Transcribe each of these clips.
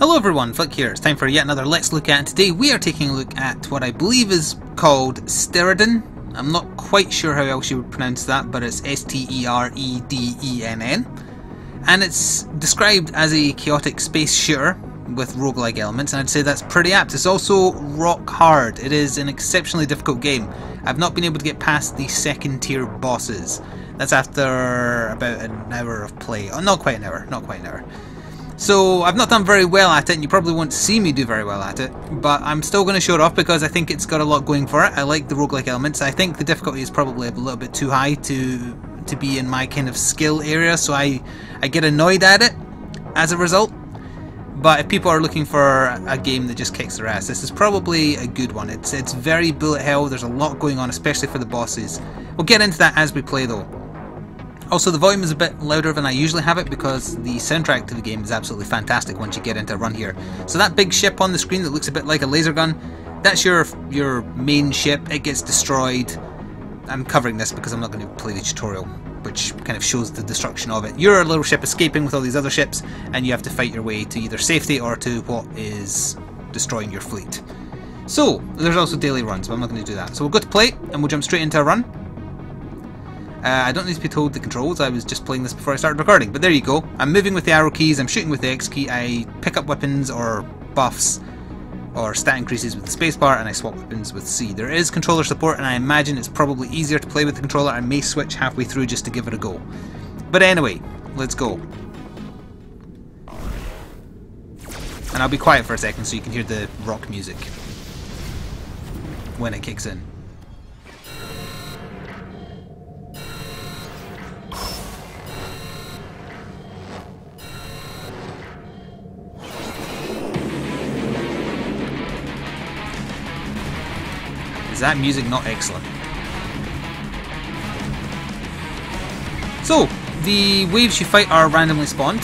Hello everyone, Flick here. It's time for yet another Let's Look At, and today we are taking a look at what I believe is called Steredenn. I'm not quite sure how else you would pronounce that, but it's S-T-E-R-E-D-E-N-N. And it's described as a chaotic space shooter with roguelike elements, and I'd say that's pretty apt. It's also rock hard. It is an exceptionally difficult game. I've not been able to get past the second tier bosses. That's after about an hour of play. Oh, not quite an hour. So I've not done very well at it, and you probably won't see me do very well at it, but I'm still going to show it off because I think it's got a lot going for it. I like the roguelike elements. I think the difficulty is probably a little bit too high to be in my kind of skill area, so I get annoyed at it as a result. But if people are looking for a game that just kicks their ass, this is probably a good one. It's very bullet hell. There's a lot going on, especially for the bosses. We'll get into that as we play though. Also, the volume is a bit louder than I usually have it because the soundtrack to the game is absolutely fantastic once you get into a run here. So that big ship on the screen that looks a bit like a laser gun, that's your main ship. It gets destroyed. I'm covering this because I'm not going to play the tutorial, which kind of shows the destruction of it. You're a little ship escaping with all these other ships, and you have to fight your way to either safety or to what is destroying your fleet. So, there's also daily runs, but I'm not going to do that. So we'll go to play, and we'll jump straight into a run. I don't need to be told the controls, I was just playing this before I started recording, but there you go. I'm moving with the arrow keys, I'm shooting with the X key, I pick up weapons or buffs or stat increases with the spacebar, and I swap weapons with C. There is controller support, and I imagine it's probably easier to play with the controller. I may switch halfway through just to give it a go. But anyway, let's go. And I'll be quiet for a second so you can hear the rock music when it kicks in. Is that music not excellent? So, the waves you fight are randomly spawned.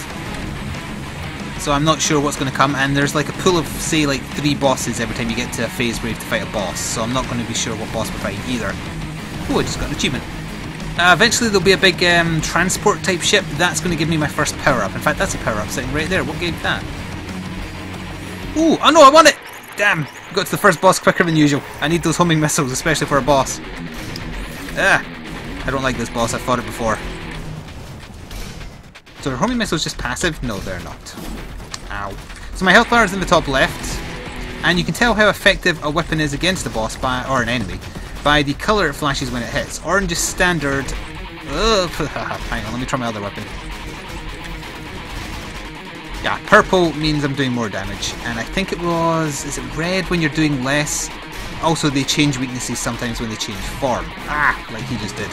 So I'm not sure what's going to come, and there's like a pool of, say, like 3 bosses every time you get to a phase where you have to fight a boss. So I'm not going to be sure what boss we're fighting either. Oh, I just got an achievement. Eventually there'll be a big transport type ship. That's going to give me my first power up. In fact, that's a power up sitting right there. What gave that? Ooh, oh no, I want it! Damn, got to the first boss quicker than usual. I need those homing missiles, especially for a boss. I don't like this boss, I've fought it before. So are homing missiles just passive? No, they're not. Ow. So my health bar is in the top left, and you can tell how effective a weapon is against a boss or an enemy by the colour it flashes when it hits. Orange is standard. Hang on, let me try my other weapon. Yeah, purple means I'm doing more damage, and I think it was... is it red when you're doing less? Also, they change weaknesses sometimes when they change form. Like he just did.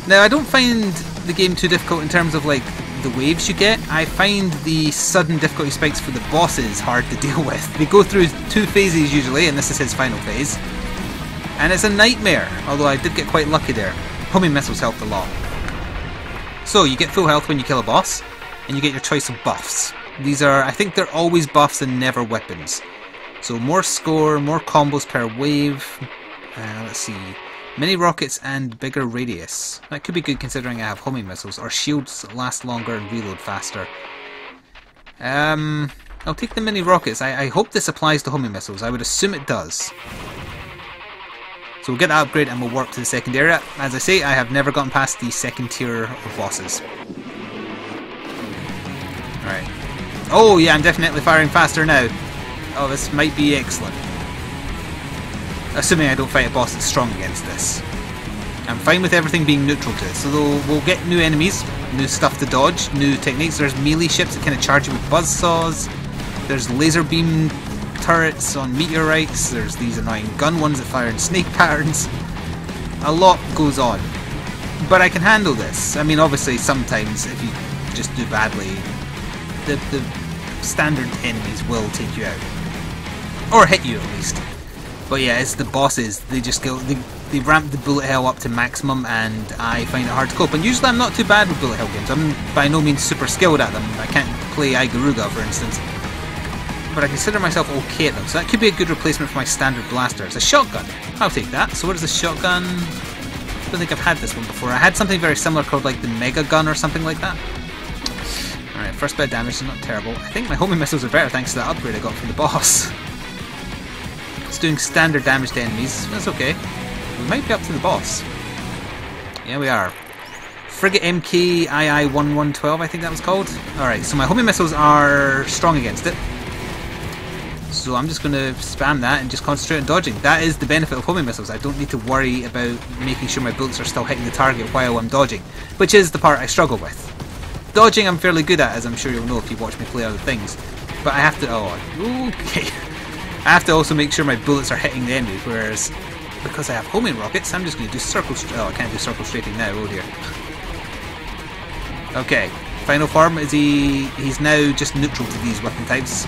Now, I don't find the game too difficult in terms of, like, the waves you get. I find the sudden difficulty spikes for the bosses hard to deal with. They go through 2 phases usually, and this is his final phase. And it's a nightmare, although I did get quite lucky there. Homing missiles helped a lot. So, you get full health when you kill a boss, and you get your choice of buffs. These are, I think they're always buffs and never weapons. So more score, more combos per wave. Let's see. Mini rockets and bigger radius. That could be good considering I have homing missiles. Or shields that last longer and reload faster. I'll take the mini rockets. I hope this applies to homing missiles. I would assume it does. So we'll get that upgrade and we'll work to the second area. As I say, I have never gotten past the second tier of bosses. Right. Oh yeah, I'm definitely firing faster now. Oh, this might be excellent. Assuming I don't fight a boss that's strong against this. I'm fine with everything being neutral to it. So we'll get new enemies, new stuff to dodge, new techniques. There's melee ships that kind of charge you with buzzsaws. There's laser beam turrets on meteorites. There's these annoying gun ones that fire in snake patterns. A lot goes on. But I can handle this. I mean, obviously, sometimes if you just do badly, the standard enemies will take you out. Or hit you, at least. But yeah, it's the bosses. They just go... They ramp the bullet hell up to maximum, and I find it hard to cope. And usually I'm not too bad with bullet hell games. I'm by no means super skilled at them. I can't play Iguruga, for instance. But I consider myself okay at them. So that could be a good replacement for my standard blaster. It's a shotgun. I'll take that. So what is the shotgun? I don't think I've had this one before. I had something very similar called like the Mega Gun or something like that. Alright, first bit of damage is not terrible. I think my homing missiles are better thanks to that upgrade I got from the boss. It's doing standard damage to enemies. That's okay. We might be up to the boss. Yeah, we are. Frigate MK II-1112, I think that was called. Alright, so my homing missiles are strong against it. So I'm just going to spam that and just concentrate on dodging. That is the benefit of homing missiles. I don't need to worry about making sure my bullets are still hitting the target while I'm dodging, which is the part I struggle with. Dodging I'm fairly good at, as I'm sure you'll know if you watch me play other things. But I have to... oh, okay. I have to also make sure my bullets are hitting the enemies, whereas because I have homing rockets, I'm just going to do circle... oh, I can't do circle strafing now, oh dear. Okay, final form, is he's now just neutral to these weapon types.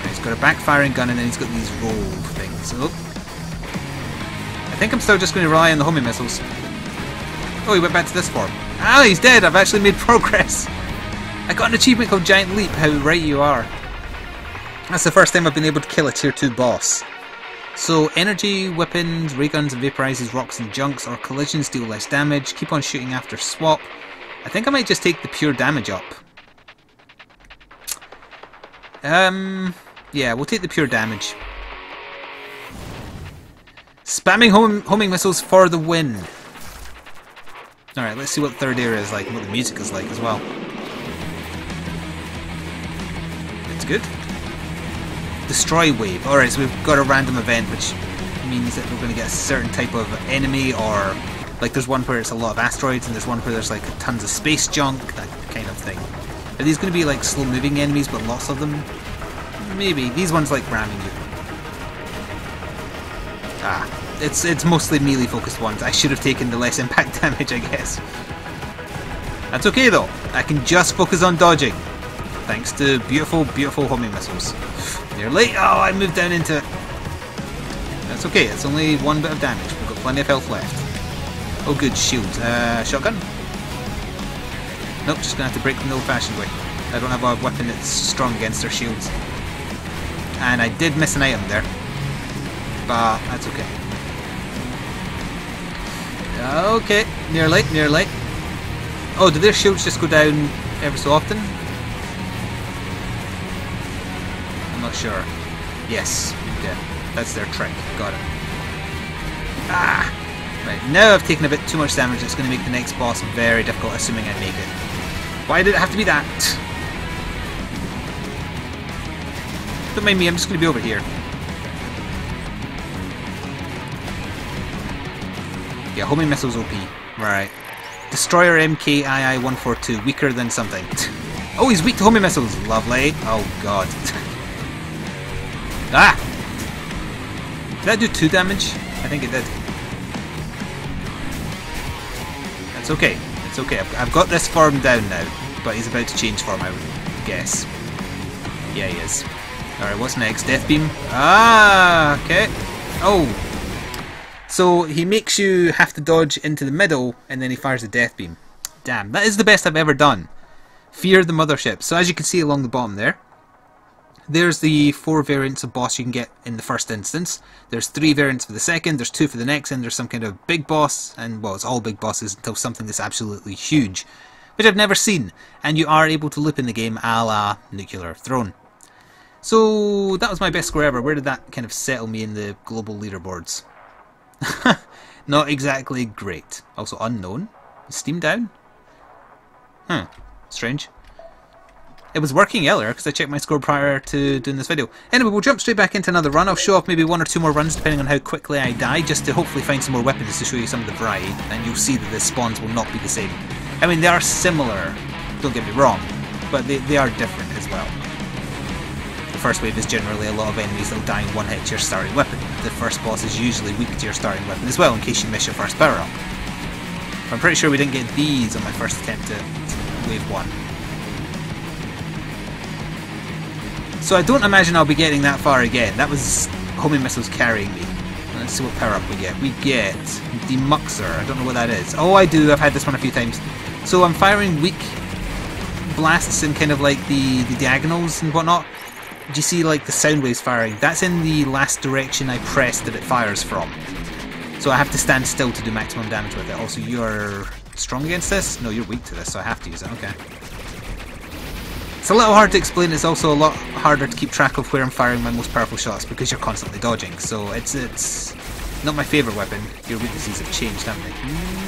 He's got a backfiring gun and then he's got these roll things. Oh. I think I'm still just going to rely on the homing missiles. Oh, he went back to this form. Ah, he's dead! I've actually made progress! I got an achievement called Giant Leap, how right you are. That's the first time I've been able to kill a tier 2 boss. So, energy, weapons, ray guns and vaporizes rocks and junks, or collisions deal less damage, keep on shooting after swap. I think I might just take the pure damage up. Yeah, we'll take the pure damage. Spamming homing missiles for the win. Alright, let's see what the third area is like and what the music is like as well. It's good. Destroy wave. Alright, so we've got a random event which means that we're going to get a certain type of enemy, or like there's one where it's a lot of asteroids and there's one where there's like tons of space junk, that kind of thing. Are these going to be like slow moving enemies but lots of them? Maybe. These ones like ramming you. Ah. It's mostly melee focused ones. I should have taken the less impact damage, I guess. That's okay though. I can just focus on dodging. Thanks to beautiful, beautiful homing missiles. You're late. Oh, I moved down into it. That's okay. It's only one bit of damage. We've got plenty of health left. Oh good, shield. Shotgun? Nope, just gonna have to break them the old fashioned way. I don't have a weapon that's strong against their shields. And I did miss an item there. But that's okay. Okay, near late, near late. Oh, do their shields just go down ever so often? I'm not sure. Yes, okay. That's their trick. Got it. Ah! Right, now I've taken a bit too much damage. It's going to make the next boss very difficult, assuming I make it. Why did it have to be that? Don't mind me, I'm just going to be over here. Yeah, homing missiles OP. Right. Destroyer MK II-142, weaker than something. Oh, he's weak to homing missiles. Lovely. Oh god. Ah! Did that do 2 damage? I think it did. That's okay. It's okay. I've got this form down now, but he's about to change form, I would guess. Yeah, he is. Alright, what's next? Death Beam? Ah, okay. Oh! So he makes you have to dodge into the middle, and then he fires the Death Beam. Damn, that is the best I've ever done. Fear the Mothership. So as you can see along the bottom there, there's the 4 variants of boss you can get in the first instance. There's 3 variants for the second, there's 2 for the next, and there's some kind of big boss, and well, it's all big bosses until something that's absolutely huge, which I've never seen. And you are able to loop in the game a la Nuclear Throne. So that was my best score ever. Where did that kind of settle me in the global leaderboards? Not exactly great. Also unknown. Is Steam down? Huh. Strange. It was working earlier because I checked my score prior to doing this video. Anyway, we'll jump straight back into another run. I'll show off maybe 1 or 2 more runs depending on how quickly I die, just to hopefully find some more weapons to show you some of the variety, and you'll see that the spawns will not be the same. I mean, they are similar, don't get me wrong, but they are different as well. The first wave is generally a lot of enemies that will die in one hit to your starting weapon. The first boss is usually weak to your starting weapon as well, in case you miss your first power up. I'm pretty sure we didn't get these on my first attempt at wave 1. So I don't imagine I'll be getting that far again. That was homing missiles carrying me. Let's see what power up we get. We get Demuxer. I don't know what that is. Oh, I do. I've had this one a few times. So I'm firing weak blasts in kind of like the diagonals and whatnot. Do you see like the sound waves firing? That's in the last direction I press that it fires from. So I have to stand still to do maximum damage with it. Also, you're strong against this? No, you're weak to this, so I have to use it. Okay. It's a little hard to explain. It's also a lot harder to keep track of where I'm firing my most powerful shots because you're constantly dodging. So it's not my favourite weapon. Your weaknesses have changed, haven't they?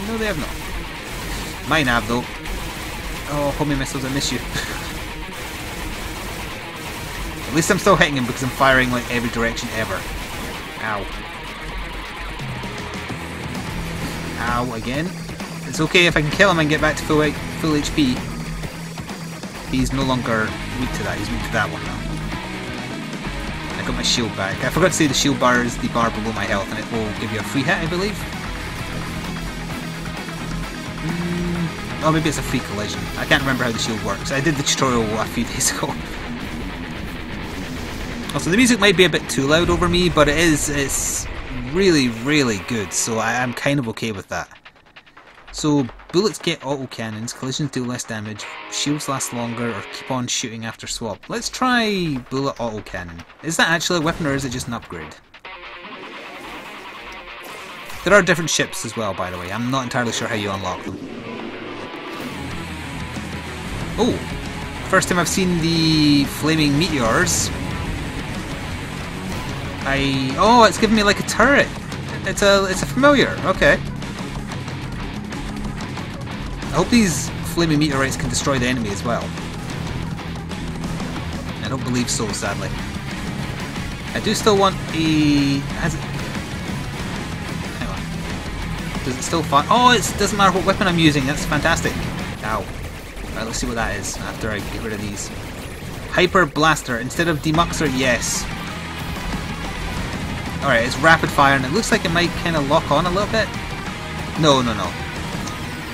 No, they have not. Mine have, though. Oh, homing missiles, I miss you. At least I'm still hitting him because I'm firing like every direction ever. Ow. Ow, again. It's okay if I can kill him and get back to full HP. He's no longer weak to that, he's weak to that one now. I got my shield back. I forgot to say the shield bar is the bar below my health and it will give you a free hit, I believe. Oh, maybe it's a free collision. I can't remember how the shield works. I did the tutorial a few days ago. Also, the music might be a bit too loud over me, but it's really, really good, so I'm kind of okay with that. So, bullets get autocannons, collisions deal less damage, shields last longer, or keep on shooting after swap. Let's try bullet autocannon. Is that actually a weapon or is it just an upgrade? There are different ships as well, by the way. I'm not entirely sure how you unlock them. Oh! First time I've seen the flaming meteors. Oh, it's giving me like a turret. It's a familiar. Okay. I hope these flaming meteorites can destroy the enemy as well. I don't believe so, sadly. I do still want a... Hang on. Does it still fire? Oh, it doesn't matter what weapon I'm using. That's fantastic. Ow. Right, let's see what that is after I get rid of these. Hyper Blaster. Instead of Demuxer, yes. Alright, it's rapid fire and it looks like it might kind of lock on a little bit. No.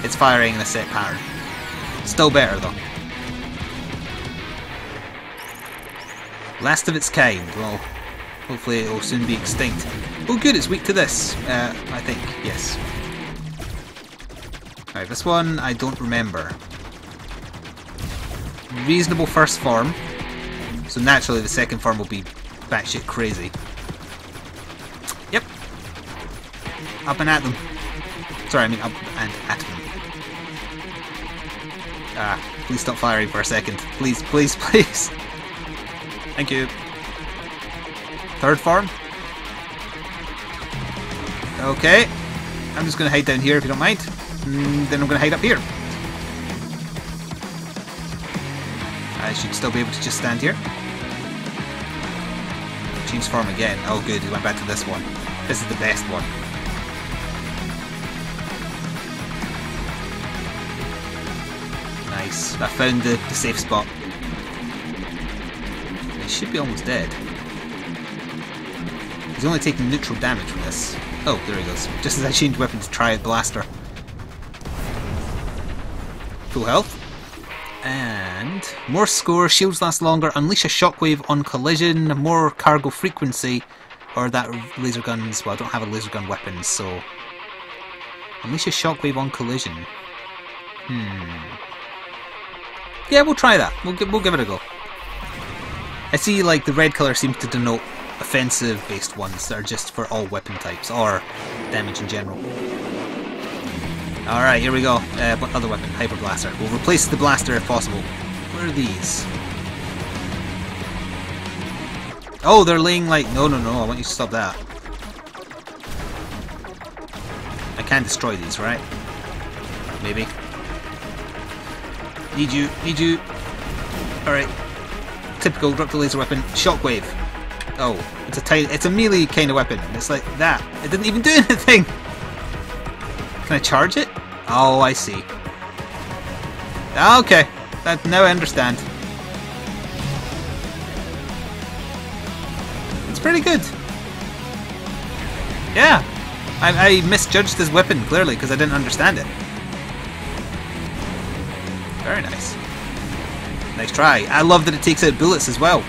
It's firing in a set pattern. Still better though. Last of its kind. Well, hopefully it will soon be extinct. Oh good, it's weak to this. I think, yes. Alright, this one I don't remember. Reasonable first form. So naturally the second form will be batshit crazy. Yep. Up and at them. Sorry, I mean up and at them. Please stop firing for a second. Please, please, please. Thank you. Third form. Okay. I'm just going to hide down here if you don't mind. Then I'm going to hide up here. I should still be able to just stand here. Change form again. Oh good, he went back to this one. This is the best one. Nice. I found the safe spot. He should be almost dead. He's only taking neutral damage from this. Oh, there he goes. Just as I changed weapon to try a blaster. Full health. And more score, shields last longer, unleash a shockwave on collision, more cargo frequency, or that laser guns. Well, I don't have a laser gun weapon, so unleash a shockwave on collision. Yeah, we'll try that. We'll give it a go. I see like the red colour seems to denote offensive based ones that are just for all weapon types or damage in general. Alright, here we go. Other weapon, Hyper Blaster. We'll replace the blaster if possible. Where are these? Oh, they're laying like... No, I want you to stop that. I can destroy these, right? Maybe. Need you. Alright. Typical, drop the laser weapon. Shockwave. Oh, it's a melee kind of weapon. It's like that. It didn't even do anything! Can I charge it? Oh, I see. Okay, now I understand. It's pretty good. Yeah, I misjudged this weapon clearly because I didn't understand it. Very nice. Nice try. I love that it takes out bullets as well.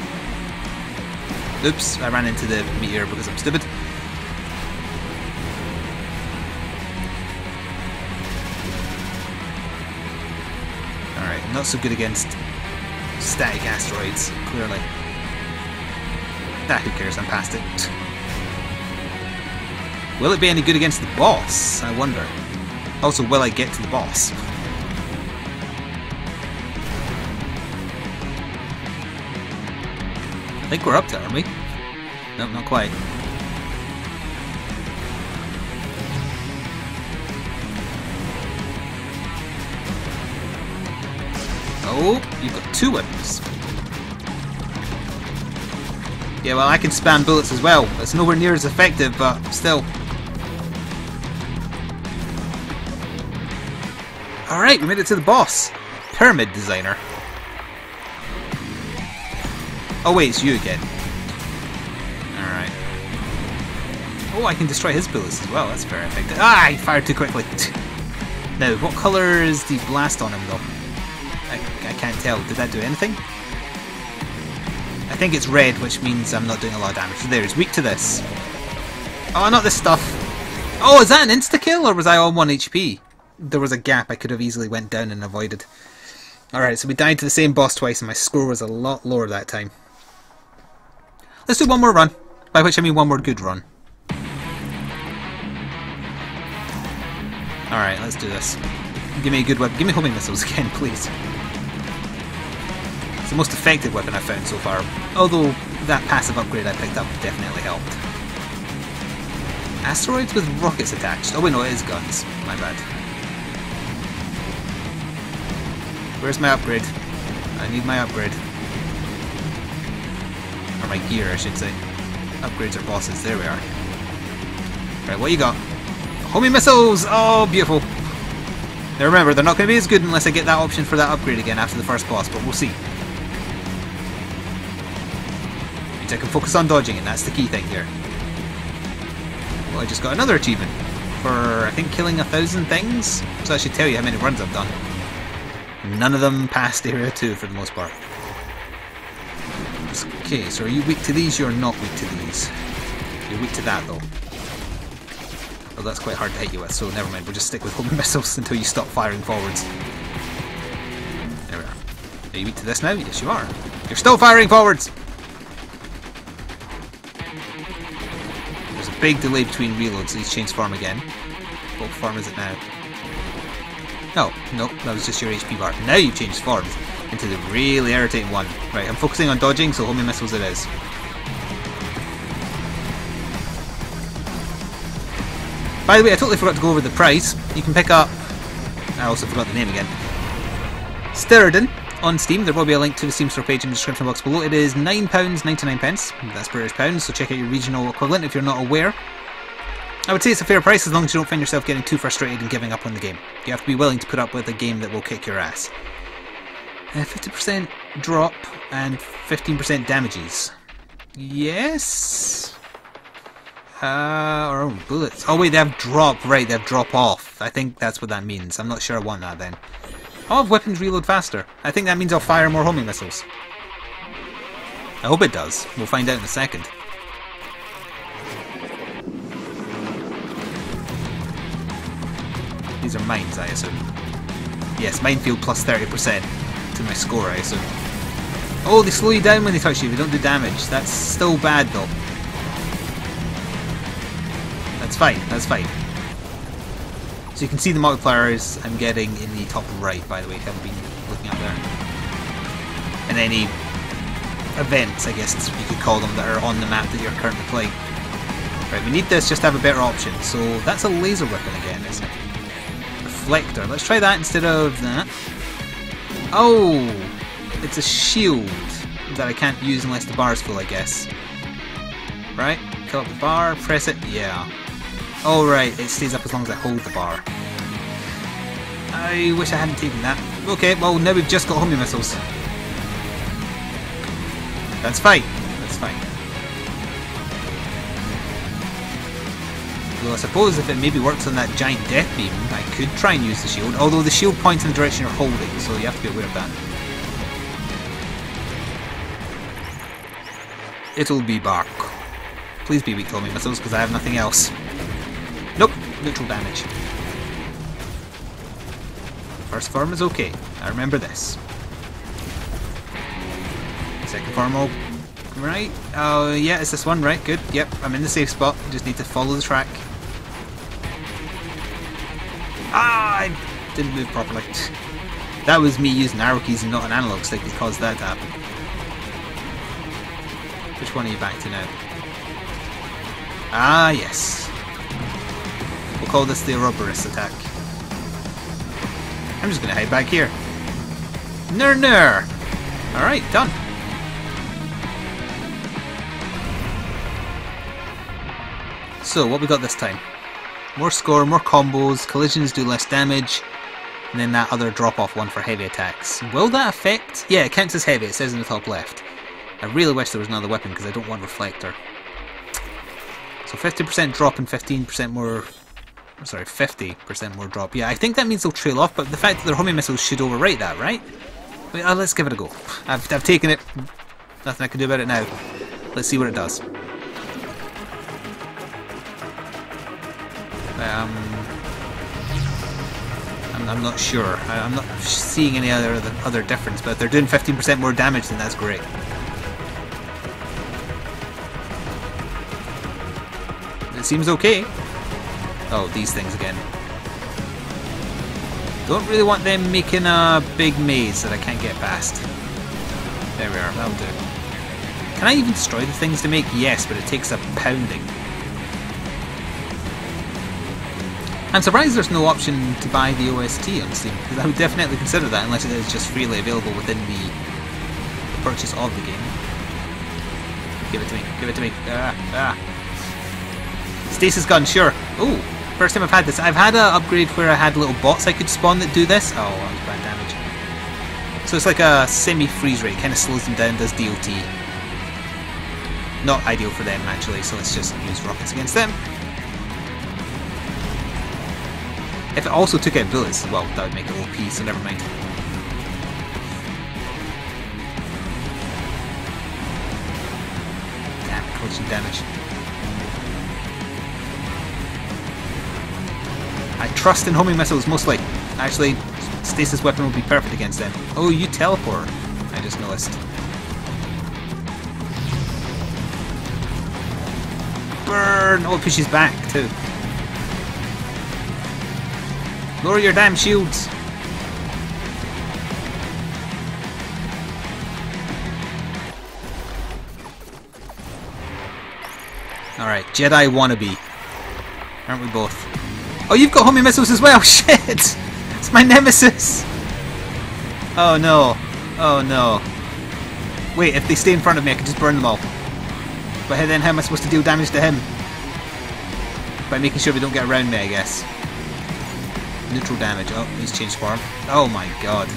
Oops, I ran into the meteor because I'm stupid. Alright, not so good against static asteroids, clearly. Who cares, I'm past it. Will it be any good against the boss? I wonder. Also, will I get to the boss? I think we're up to it, aren't we? No, not quite. Oh, you've got 2 weapons. Yeah, well, I can spam bullets as well. It's nowhere near as effective, but still. Alright, we made it to the boss. Pyramid designer. Oh wait, it's you again. Alright. Oh, I can destroy his bullets as well. That's very effective. Ah, he fired too quickly. Now, what colour is the blast on him though? I can't tell. Did that do anything? I think it's red, which means I'm not doing a lot of damage. So there, he's weak to this. Oh, not this stuff. Oh, is that an insta-kill, or was I on 1 HP? There was a gap I could have easily went down and avoided. Alright, so we died to the same boss twice, and my score was a lot lower that time. Let's do one more run. By which I mean one more good run. Alright, let's do this. Give me a good weapon. Give me homing missiles again, please. It's the most effective weapon I've found so far. Although that passive upgrade I picked up definitely helped. Asteroids with rockets attached. Oh wait, no, it is guns. My bad. Where's my upgrade? I need my upgrade. Or my gear, I should say. Upgrades are bosses. There we are. Right, what you got? Homing missiles! Oh, beautiful. Now remember, they're not going to be as good unless I get that option for that upgrade again after the first boss, but we'll see. Means I can focus on dodging, and that's the key thing here. Well, I just got another achievement for, I think, killing 1,000 things. So I should tell you how many runs I've done. None of them past Area 2 for the most part. Okay, so are you weak to these? You're not weak to these. You're weak to that, though. Well, that's quite hard to hit you with, so never mind. We'll just stick with homing missiles until you stop firing forwards. There we are. Are you weak to this now? Yes, you are. You're still firing forwards! There's a big delay between reloads. These change form again. What form is it now? Oh, no, that was just your HP bar. Now you've changed forms into the really irritating one. Right, I'm focusing on dodging, so homing missiles it is. By the way, I totally forgot to go over the price. You can pick up... I also forgot the name again. Steredenn on Steam. There will be a link to the Steam store page in the description box below. It is £9.99. That's British pounds, so check out your regional equivalent if you're not aware. I would say it's a fair price as long as you don't find yourself getting too frustrated and giving up on the game. You have to be willing to put up with a game that will kick your ass. 50% drop and 15% damages. Yes? Or bullets. Oh wait, they have drop. Right, they have drop off. I think that's what that means. I'm not sure I want that then. I'll have weapons reload faster. I think that means I'll fire more homing missiles. I hope it does. We'll find out in a second. These are mines, I assume. Yes, minefield plus 30% to my score, I assume. Oh, they slow you down when they touch you. They don't do damage. That's still bad, though. That's fine. That's fine. So you can see the multipliers I'm getting in the top right, by the way, if you haven't been looking up there. And any events, I guess you could call them, that are on the map that you're currently playing. Right, we need this just to have a better option. So that's a laser weapon again, isn't it? Reflector. Let's try that instead of that. Oh! It's a shield that I can't use unless the bar is full, I guess. Right? Kill up the bar, press it, yeah. Oh right, it stays up as long as I hold the bar. I wish I hadn't taken that. Okay, well now we've just got homing missiles. That's fine. That's fine. Well, I suppose if it maybe works on that giant death beam, I could try and use the shield, although the shield points in the direction you're holding, so you have to be aware of that. It'll be back. Please be weak to homing missiles, because I have nothing else. Nope, neutral damage. First form is okay. I remember this. Second form all right. Oh yeah, it's this one, right? Good. Yep, I'm in the safe spot. Just need to follow the track. Ah! didn't move properly. That was me using arrow keys and not an analog stick that caused that to happen. Which one are you back to now? Ah, yes. We'll call this the Ouroboros attack. I'm just going to hide back here. Ner. Alright, done. So, what we got this time? More score, more combos, collisions do less damage, and then that other drop-off one for heavy attacks. Will that affect? Yeah, it counts as heavy, it says in the top left. I really wish there was another weapon because I don't want Reflector. So 50% drop and 15% more... Sorry, 50% more drop. Yeah, I think that means they'll trail off, but the fact that they're homing missiles should overwrite that, right? Wait, let's give it a go. I've taken it. Nothing I can do about it now. Let's see what it does. I'm not sure. I'm not seeing any other difference, but if they're doing 15% more damage, then that's great. It seems okay. Oh, these things again. Don't really want them making a big maze that I can't get past. There we are, that'll do. Can I even destroy the things to make? Yes, but it takes a pounding. I'm surprised there's no option to buy the OST on Steam, because I would definitely consider that unless it is just freely available within the purchase of the game. Give it to me, give it to me. Stasis gun, sure. Ooh, first time I've had this. I've had an upgrade where I had little bots I could spawn that do this. Oh, that was bad damage. So it's like a semi-freeze rate, kind of slows them down, does DOT. Not ideal for them actually, so let's just use rockets against them. If it also took out bullets, well, that would make it OP, so never mind. Damn, collision damage. I trust in homing missiles mostly. Actually, stasis weapon will be perfect against them. Oh, you teleport. I just noticed. Burn! Oh, it pushes back too. Lower your damn shields! Alright, Jedi wannabe. Aren't we both? Oh, you've got homing missiles as well! Shit! It's my nemesis! Oh no. Oh no. Wait, if they stay in front of me I can just burn them all. But then how am I supposed to deal damage to him? By making sure we don't get around me, I guess. Neutral damage. Oh, he's changed form. Oh my god.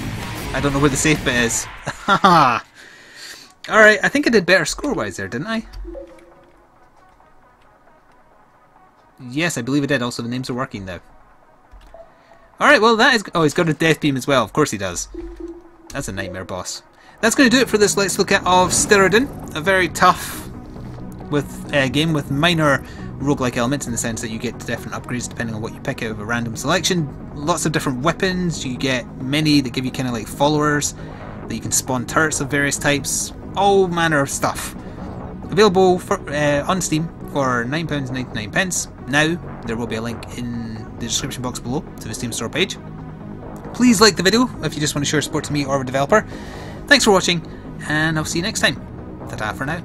I don't know where the safe bit is. Haha. Alright, I think I did better score-wise there, didn't I? Yes, I believe I did. Also, the names are working now. Alright, well that is... Oh, he's got a death beam as well. Of course he does. That's a nightmare boss. That's going to do it for this Let's Look at of Steredenn. A very tough game with minor roguelike elements in the sense that you get different upgrades depending on what you pick out of a random selection. Lots of different weapons. You get many that give you kind of like followers. That you can spawn turrets of various types. All manner of stuff. Available for, on Steam for £9.99. Now, there will be a link in the description box below to the Steam store page. Please like the video if you just want to show your support to me or the developer. Thanks for watching, and I'll see you next time. Ta-ta for now.